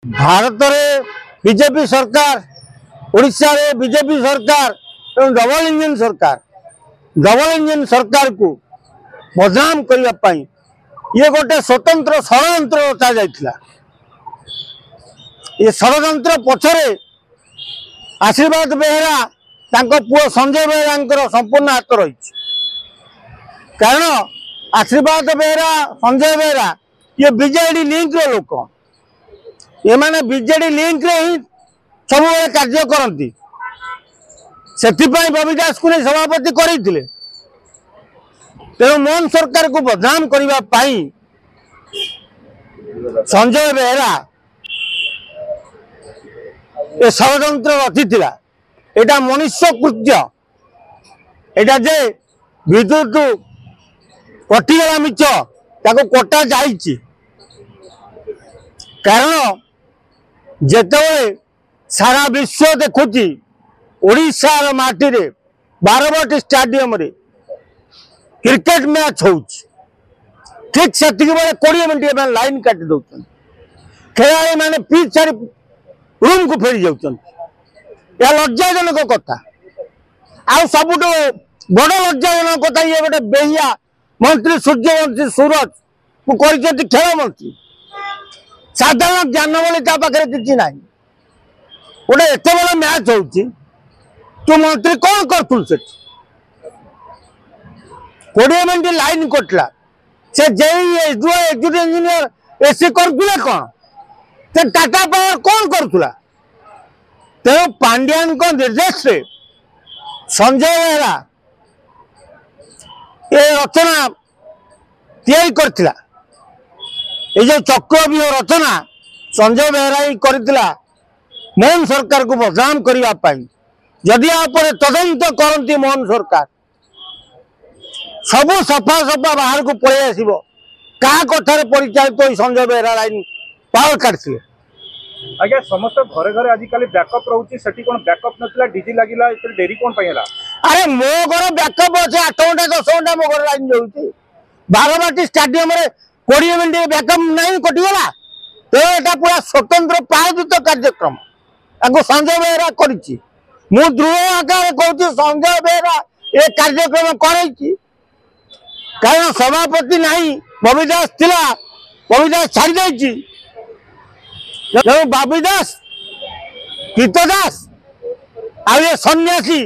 भारत में बीजेपी सरकार ओडिशा रे बीजेपी सरकार डबल इंजन सरकार को बदनाम करने ये गोटे स्वतंत्र षड्यंत्र रचा जाइथिला। ये षड्यंत्र पछरे आशीर्वाद बेहरा तांको पुओ संजय बेहरा संपूर्ण हाथ रही। कारण आशीर्वाद बेहरा संजय बेहरा ये बीजेडी लिंक रे लोक, ये माने बीजेडी लिंक रे ही सब कार्य करती। बबी दास को सभापति करते तेणु मोहन सरकार को बदनाम करने संजय बेहरा ये षड्यंत्र रचिथिला। एटा मनुष्य कृत्य, एटा जे विद्युत कटिगला मिच ताको कटा जाइछि। कारण जेतेबेले सारा विश्व देखुची ओडिशा माटी रे बारवाटी स्टाडियम रे क्रिकेट मैच हो ठीक से 20 मिनट लाइन काटी दौरान खेलाड़ी मैंने पिच छाड़ी रूम को फेरी जाऊँ। यह लज्जाजनक कथा। आ सबुठ बड़ लज्जाजनक कथा ये गोटे बेहिया मंत्री सूर्यवंशी सूरज को कर खेल मंत्री। साधारण ज्ञान बोली पाखे किसी ना गोटे एत बड़ा मैच हो तू मंत्री कौन करूँ से 20 मिनट लाइन कटला से एग्जीक्यूटिव इंजीनियर एसी करुला कौन से टाटा पावर कौन करुला। तेणु पांड्यान को निर्देश से संजय बेहरा ये रचना तैयारी करथिला। ये जो चक्रव्यूह रचना संजय बेहरा ही करथिला मोहन सरकार को बदनाम करने। जदि आप तदंत करती मोहन सरकार सब सफा सफा बाहर को पलि आसो क्या कथार परिचालित संजय बेहरा लाइन पावर काटते। आज्ञा समस्त घरे घरे आजिकल बैकअप रोचे सेठी कोन बैकअप नथिला डीजी लागिला इतरे डेरी कोन पयला। अरे मो घर बैकअप अच्छे 8 घंटा 10 घंटा मो घर लाइन जाउची। बारवाटी स्टेडियम रे 20 मिनट बैकअप नहीं कटिगला। तो एटा पूरा स्वतंत्र प्रायोजित कार्यक्रम आगो संजय बेहरा करिछि। मु दृढ़ आकार कहूँ संजय बेहरा ये कार्यक्रम करछि। कारण सभापति नहीं बबी दास थिला, बबी दास छाड़ी जाइछि। बबी दास, कृत दास आ ये सन्यासी